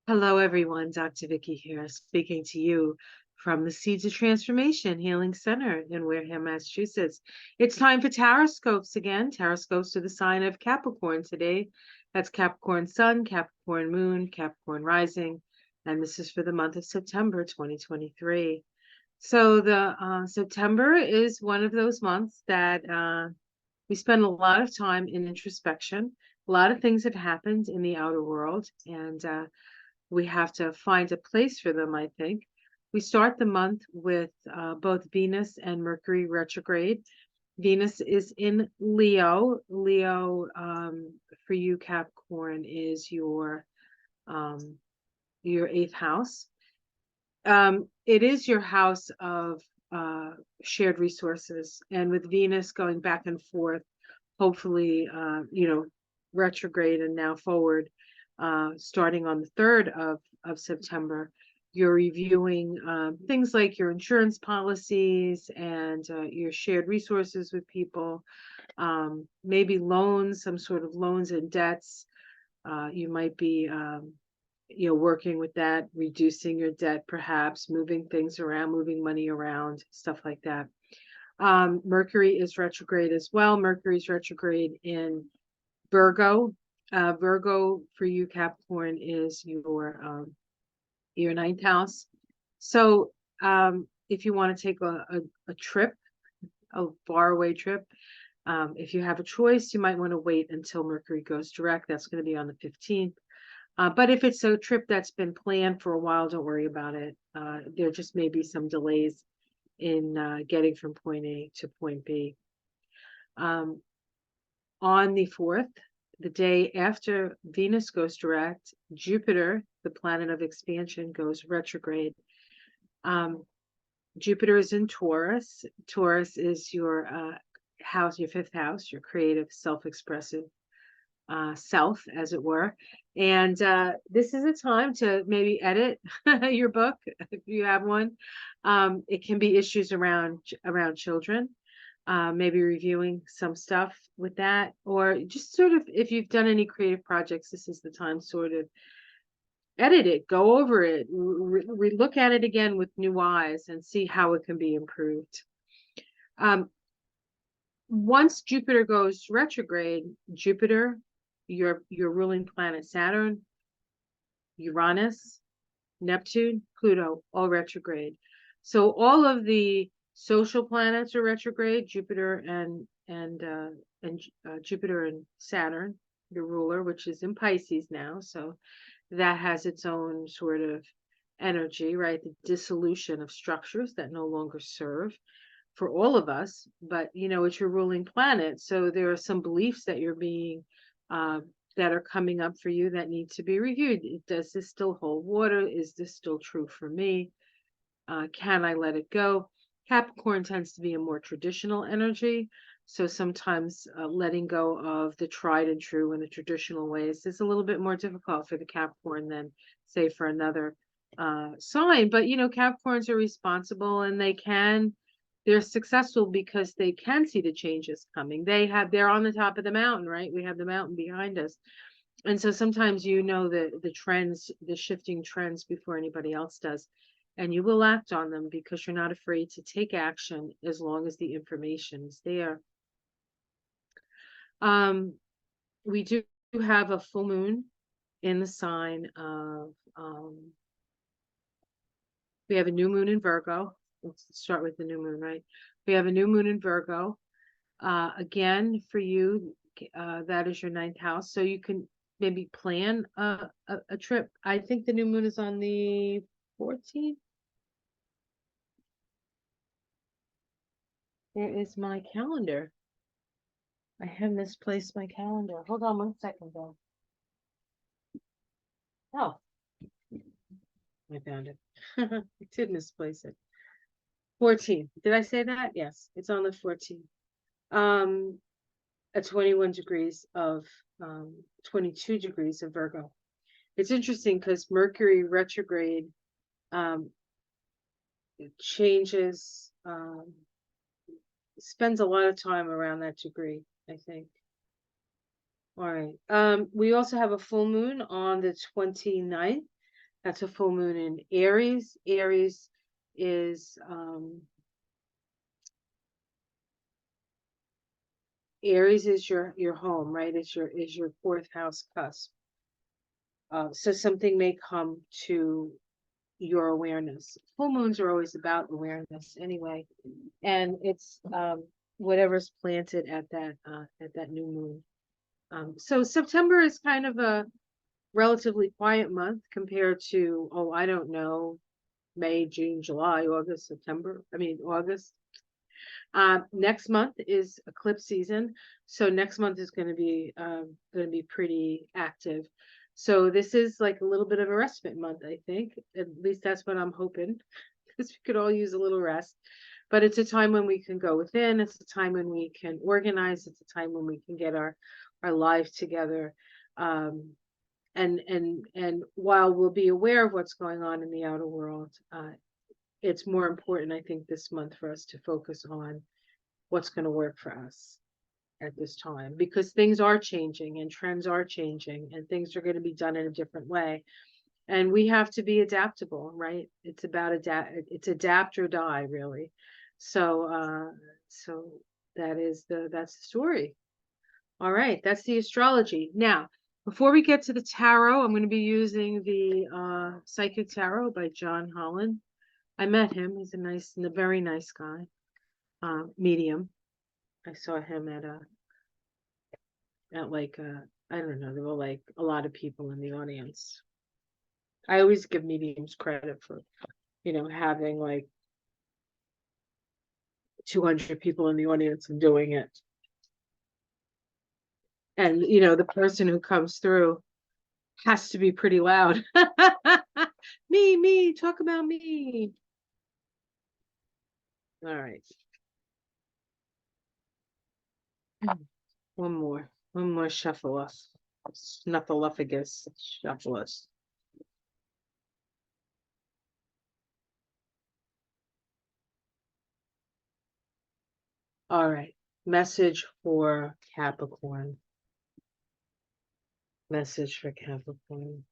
Hello, everyone. Dr. Vicky here, speaking to you from the Seeds of Transformation Healing Center in Wareham, Massachusetts. It's time for Taroscopes again. Taroscopes are the sign of Capricorn today. That's Capricorn Sun, Capricorn Moon, Capricorn Rising, and this is for the month of September 2023. So the September is one of those months that we spend a lot of time in introspection. A lot of things have happened in the outer world, and we have to find a place for them, I think. We start the month with both Venus and Mercury retrograde. Venus is in Leo. Leo, for you, Capricorn, is your eighth house. It is your house of shared resources, and with Venus going back and forth, hopefully, retrograde and now forward, starting on the 3rd of September, you're reviewing things like your insurance policies and your shared resources with people, maybe loans, some sort of loans and debts. You might be, working with that, reducing your debt, perhaps moving things around, moving money around, stuff like that. Mercury is retrograde as well. Mercury is retrograde in Virgo. Virgo for you, Capricorn, is your ninth house. So if you want to take a trip, a faraway trip, if you have a choice, you might want to wait until Mercury goes direct. That's going to be on the 15th. But if it's a trip that's been planned for a while, don't worry about it. There just may be some delays in getting from point A to point B. On the 4th, the day after Venus goes direct, Jupiter, the planet of expansion, goes retrograde. Jupiter is in Taurus. Taurus is your house, your fifth house, your creative, self-expressive self, as it were. And this is a time to maybe edit your book if you have one. It can be issues around children. Maybe reviewing some stuff with that, or just sort of, if you've done any creative projects, this is the time sort of edit it, go over it, look at it again with new eyes and see how it can be improved. Once Jupiter goes retrograde, Jupiter, your ruling planet Saturn, Uranus, Neptune, Pluto, all retrograde. So all of the social planets are retrograde. Jupiter and Jupiter and Saturn, the ruler, which is in Pisces now. So that has its own sort of energy, right? The dissolution of structures that no longer serve for all of us. But it's your ruling planet, so there are some beliefs that you're being that are coming up for you that need to be reviewed. Does this still hold water? Is this still true for me? Can I let it go? Capricorn tends to be a more traditional energy. So sometimes letting go of the tried and true and the traditional ways is a little bit more difficult for the Capricorn than, say, for another sign. But, Capricorns are responsible, and they're successful because they can see the changes coming. They're on the top of the mountain, right? We have the mountain behind us. And so sometimes the trends, the shifting trends before anybody else does. And you will act on them because you're not afraid to take action as long as the information is there. We do have a full moon in the sign of, we have a new moon in Virgo. Let's start with the new moon, right? We have a new moon in Virgo. Again, for you, that is your ninth house. So you can maybe plan a trip. I think the new moon is on the 14th. There is my calendar. I have misplaced my calendar. Hold on 1 second, though. Oh, I found it. I did misplace it. 14th. Did I say that? Yes, it's on the 14th. At 21 degrees of 22 degrees of Virgo. It's interesting because Mercury retrograde it changes, spends a lot of time around that degree, I think. All right. We also have a full moon on the 29th. That's a full moon in Aries. Aries is your home, right? Is your fourth house cusp. So something may come to your awareness. Full moons are always about awareness anyway, and it's whatever's planted at that new moon. So September is kind of a relatively quiet month compared to, oh, I don't know, May, June, July, August, September. I mean August. Next month is eclipse season, so next month is going to be pretty active. So this is like a little bit of a respite month, I think. At least that's what I'm hoping, because we could all use a little rest. But it's a time when we can go within. It's a time when we can organize. It's a time when we can get our life together. Um, and while we'll be aware of what's going on in the outer world, it's more important, I think, this month for us to focus on what's going to work for us at this time, because things are changing and trends are changing and things are going to be done in a different way. And we have to be adaptable, right? It's about adapt or die, really. So that's the story. All right, that's the astrology. Now, before we get to the tarot, I'm going to be using the Psychic Tarot by John Holland. I met him. He's a very nice guy, medium. I saw him at like I don't know, there were like a lot of people in the audience. I always give mediums credit for, having like 200 people in the audience and doing it. And the person who comes through has to be pretty loud. Me, talk about me. All right. One more shuffle us. Snuffleupagus, shuffle us. All right. Message for Capricorn. Message for Capricorn.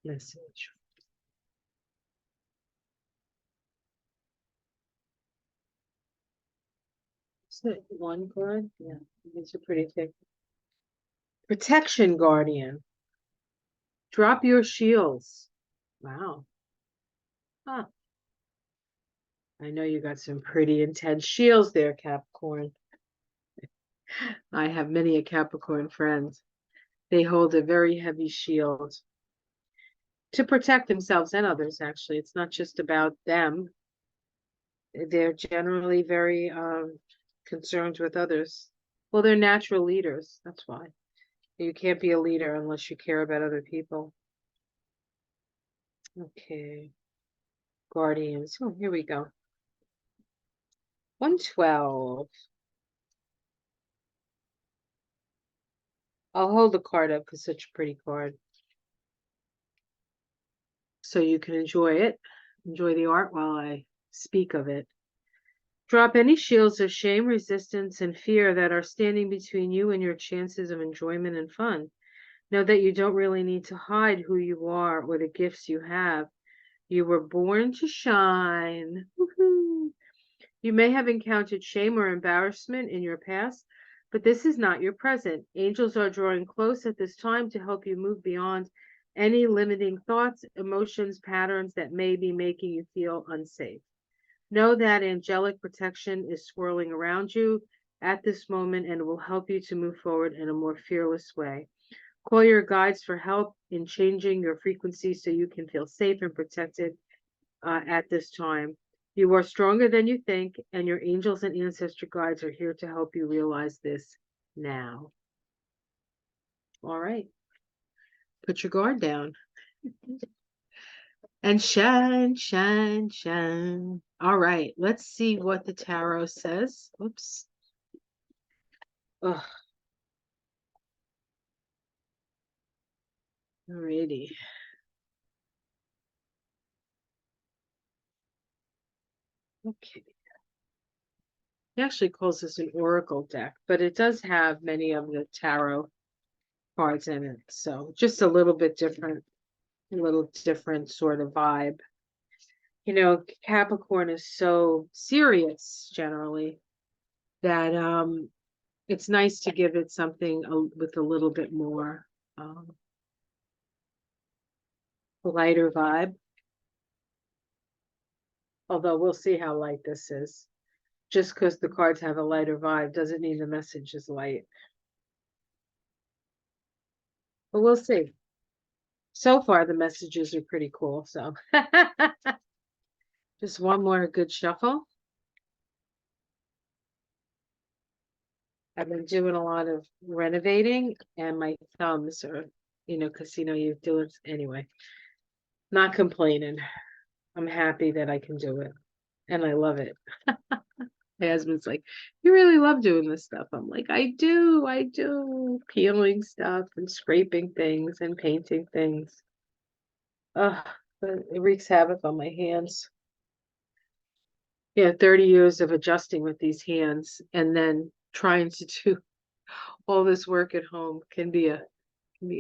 Message. Is it one card? Yeah, these are pretty thick. Protection Guardian. Drop your shields. Wow. Huh. I know you got some pretty intense shields there, Capricorn. I have many a Capricorn friends. They hold a very heavy shield to protect themselves and others, actually. It's not just about them. They're generally very concerned with others. Well, they're natural leaders. That's why. You can't be a leader unless you care about other people. Okay. Guardians. Oh, here we go. 112. I'll hold the card up because it's such a pretty card. So you can enjoy it. Enjoy the art while I speak of it. Drop any shields of shame, resistance, and fear that are standing between you and your chances of enjoyment and fun. Know that you don't really need to hide who you are or the gifts you have. You were born to shine. Woohoo! You may have encountered shame or embarrassment in your past, but this is not your present. Angels are drawing close at this time to help you move beyond any limiting thoughts, emotions, patterns that may be making you feel unsafe. Know that angelic protection is swirling around you at this moment and will help you to move forward in a more fearless way. Call your guides for help in changing your frequency so you can feel safe and protected at this time. You are stronger than you think, and your angels and ancestor guides are here to help you realize this now. All right. Put your guard down. And shine, shine, shine. All right. Let's see what the tarot says. Oops. Ugh. Alrighty. Okay. He actually calls this an oracle deck, but it does have many of the tarot cards in it. So just a little different sort of vibe. You know, Capricorn is so serious generally that it's nice to give it something with a little bit more um, lighter vibe. Although we'll see how light this is. Just because the cards have a lighter vibe doesn't mean the message is light. But we'll see. So far, the messages are pretty cool. So just one more good shuffle. I've been doing a lot of renovating, and my thumbs are, because you do it anyway. Not complaining. I'm happy that I can do it, and I love it. My husband's like, "You really love doing this stuff." I'm like, I do. Peeling stuff and scraping things and painting things. Ugh, but it wreaks havoc on my hands. Yeah, 30 years of adjusting with these hands and then trying to do all this work at home can be a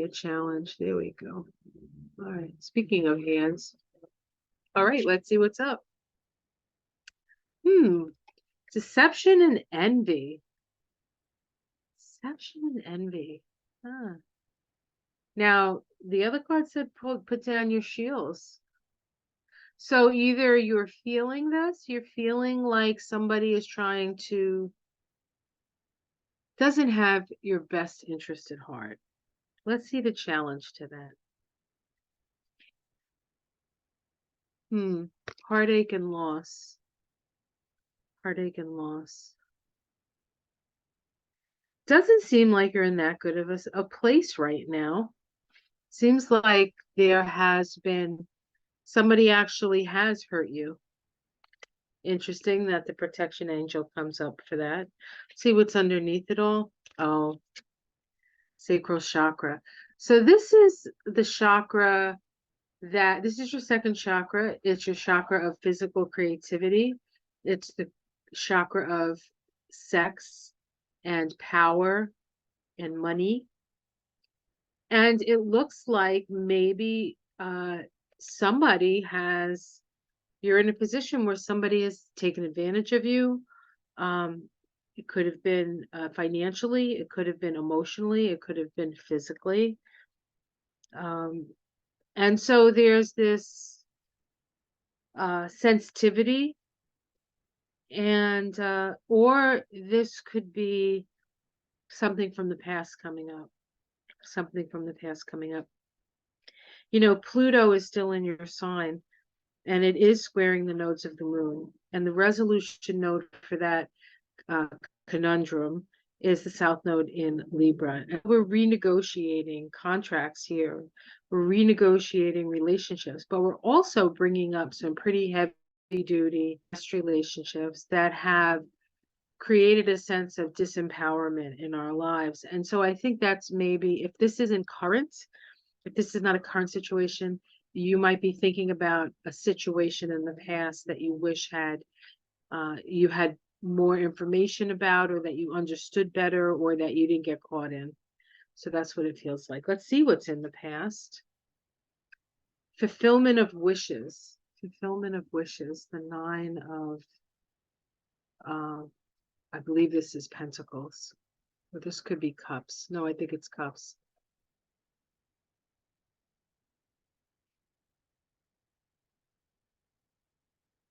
challenge. There we go. All right. Speaking of hands. All right, let's see what's up. Deception and envy. Deception and envy. Huh. Now, the other card said put down your shields. So either you're feeling this, you're feeling like somebody is doesn't have your best interest at heart. Let's see the challenge to that. Heartache and loss. Heartache and loss. Doesn't seem like you're in that good of a place right now. Seems like there has been somebody actually has hurt you. Interesting that the protection angel comes up for that. See what's underneath it all? Oh, sacral chakra. So this is the chakra this is your second chakra. It's your chakra of physical creativity. It's the chakra of sex and power and money. And it looks like maybe you're in a position where somebody has taken advantage of you. It could have been financially, it could have been emotionally, it could have been physically. And so there's this sensitivity, and or this could be something from the past coming up. Something from the past coming up. Pluto is still in your sign, and it is squaring the nodes of the moon. And the resolution node for that conundrum is the south node in Libra. And we're renegotiating contracts here. We're renegotiating relationships, but we're also bringing up some pretty heavy duty relationships that have created a sense of disempowerment in our lives. And so I think that's maybe, if this is not a current situation, you might be thinking about a situation in the past that you wish you had more information about, or that you understood better, or that you didn't get caught in. So that's what it feels like. Let's see what's in the past. Fulfillment of wishes. Fulfillment of wishes. The 9 of, I believe this is Pentacles. Or this could be Cups. No, I think it's Cups.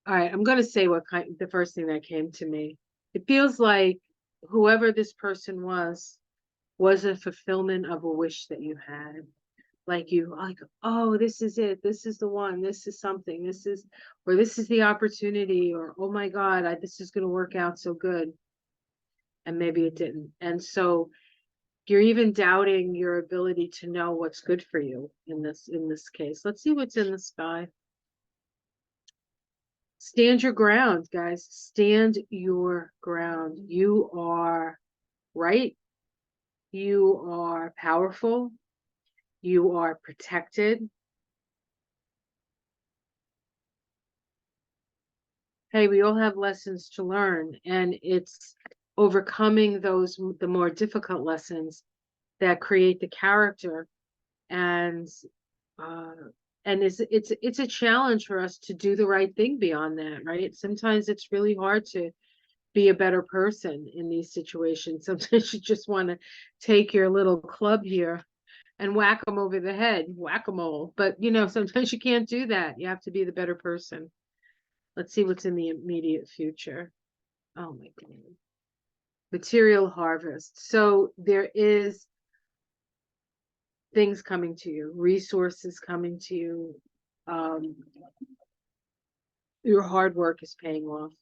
All right, I'm going to say the first thing that came to me. It feels like whoever this person was a fulfillment of a wish that you had. Like oh, this is it. This is the one. This is something. This is the opportunity, or, oh my God, this is going to work out so good. And maybe it didn't. And so you're even doubting your ability to know what's good for you in this case. Let's see what's in the sky. Stand your ground, guys. Stand your ground. You are right. You are powerful. You are protected. Hey, we all have lessons to learn, and it's overcoming the more difficult lessons that create the character. And uh it's a challenge for us to do the right thing beyond that, right? Sometimes it's really hard to be a better person in these situations. Sometimes you just want to take your little club here and whack them over the head, whack-a-mole. But sometimes you can't do that. You have to be the better person. Let's see what's in the immediate future. Oh my God. Material harvest. So there is things coming to you, resources coming to you. Um, your hard work is paying off.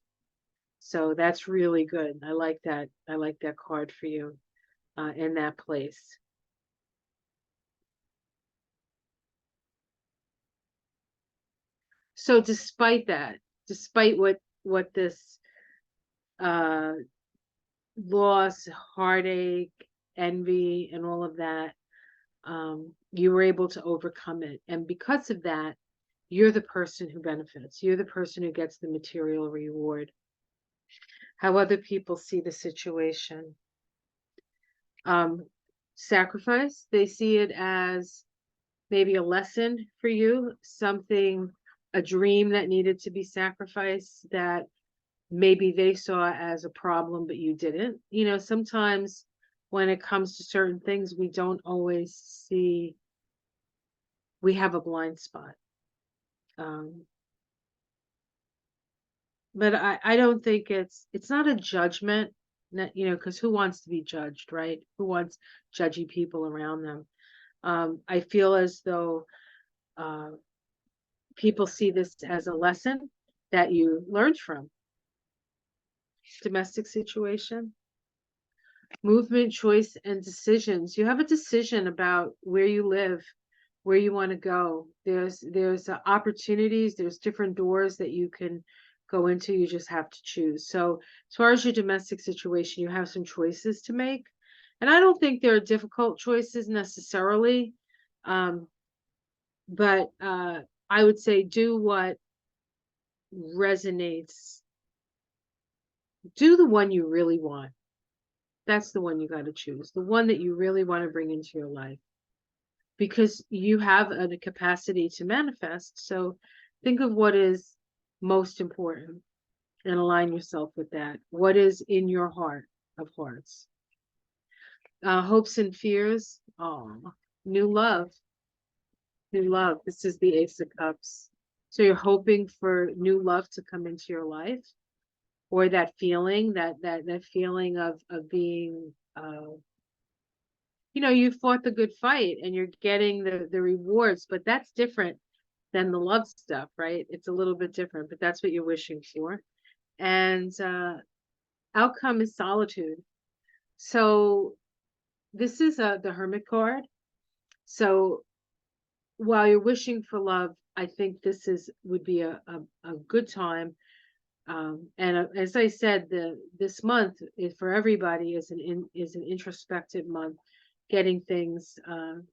So that's really good. I like that. I like that card for you in that place. So despite that, despite what this uh loss, heartache, envy, and all of that, you were able to overcome it. And because of that, you're the person who benefits. You're the person who gets the material reward. How other people see the situation. Um, Sacrifice, they see it as maybe a lesson for you, something, a dream that needed to be sacrificed that maybe they saw as a problem, but you didn't. Sometimes when it comes to certain things, we don't always see, we have a blind spot. Um, but I don't think it's not a judgment, because who wants to be judged, right? Who wants judgy people around them? I feel as though uh, people see this as a lesson that you learned from. Domestic situation, movement, choice, and decisions. You have a decision about where you live, where you want to go. There's opportunities, there's different doors that you can go into. You just have to choose. So as far as your domestic situation, you have some choices to make. And I don't think they're difficult choices necessarily. Um, but I would say do what resonates. Do the one you really want. That's the one you got to choose. The one that you really want to bring into your life, because you have a capacity to manifest. So think of what is most important and align yourself with that. What is in your heart of hearts? Hopes and fears. Oh, new love. New love. This is the Ace of Cups. So you're hoping for new love to come into your life, or that feeling, that feeling of being you fought the good fight and you're getting the rewards, but that's different than the love stuff, right? It's a little bit different, but that's what you're wishing for. And outcome is solitude. So this is the Hermit card. So while you're wishing for love, I think this would be a good time. And as I said, this month for everybody is an introspective month, getting things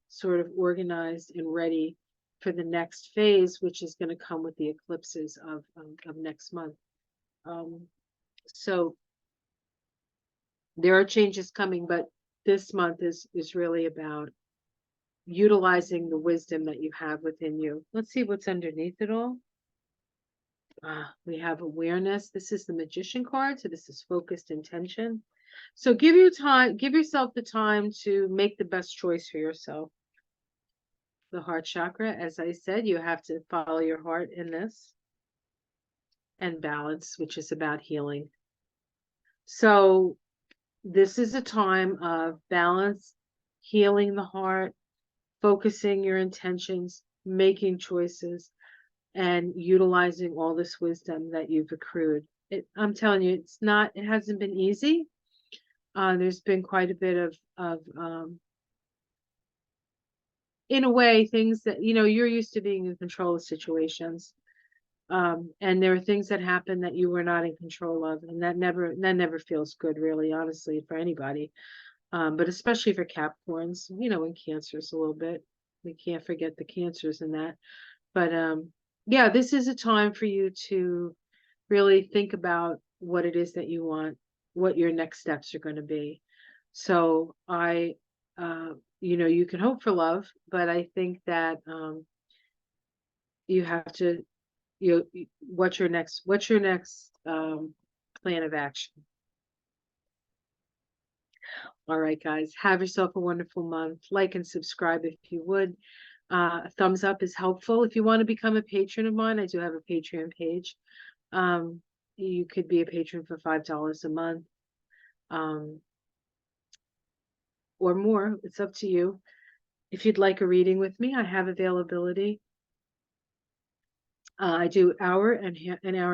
sort of organized and ready for the next phase, which is going to come with the eclipses of next month. So there are changes coming, but this month is really about utilizing the wisdom that you have within you. Let's see what's underneath it all. We have awareness. This is the Magician card, so this is focused intention. So give yourself the time to make the best choice for yourself. The heart chakra, as I said, you have to follow your heart in this. And balance, which is about healing. So this is a time of balance, healing the heart, focusing your intentions, making choices, and utilizing all this wisdom that you've accrued. I'm telling you, it hasn't been easy. There's been quite a bit of in a way, things that, you're used to being in control of situations. And there are things that happen that you were not in control of, and that never feels good, really, honestly, for anybody. But especially for Capricorns, and Cancers a little bit. We can't forget the Cancers in that. But yeah, this is a time for you to really think about what it is that you want, what your next steps are going to be. So I you can hope for love, but I think that you have to, what's your next plan of action? All right, guys, have yourself a wonderful month. Like and subscribe if you would. A thumbs up is helpful. If you want to become a patron of mine, I do have a Patreon page. Um, you could be a patron for $5 a month, um, or more. It's up to you. If you'd like a reading with me, I have availability. I do an hour and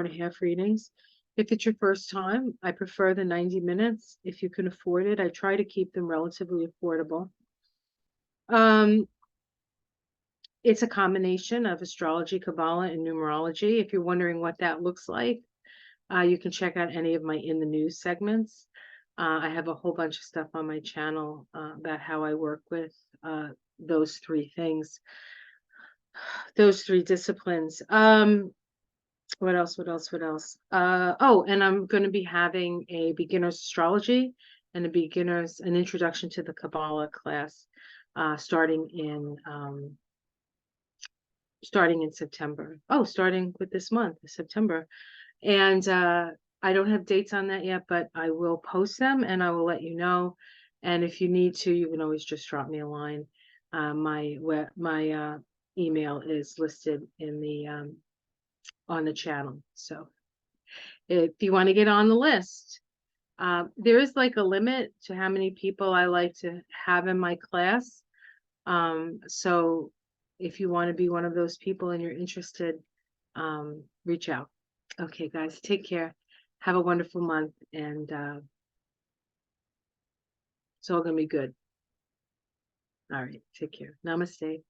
a half readings. If it's your first time, I prefer the 90 minutes. If you can afford it, I try to keep them relatively affordable. Um, it's a combination of astrology, Kabbalah, and numerology. If you're wondering what that looks like, you can check out any of my In the News segments. I have a whole bunch of stuff on my channel about how I work with those three things, those three disciplines. What else? What else? What else? Oh, and I'm going to be having a beginner's astrology and an introduction to the Kabbalah class, starting in September. Oh, starting with this month, September. And I don't have dates on that yet, but I will post them and I will let you know. And if you need to, you can always just drop me a line. My email is listed in the on the channel. So if you want to get on the list, there is like a limit to how many people I like to have in my class. So if you want to be one of those people and you're interested, reach out. Okay, guys, take care. Have a wonderful month, and it's all going to be good. All right, take care. Namaste.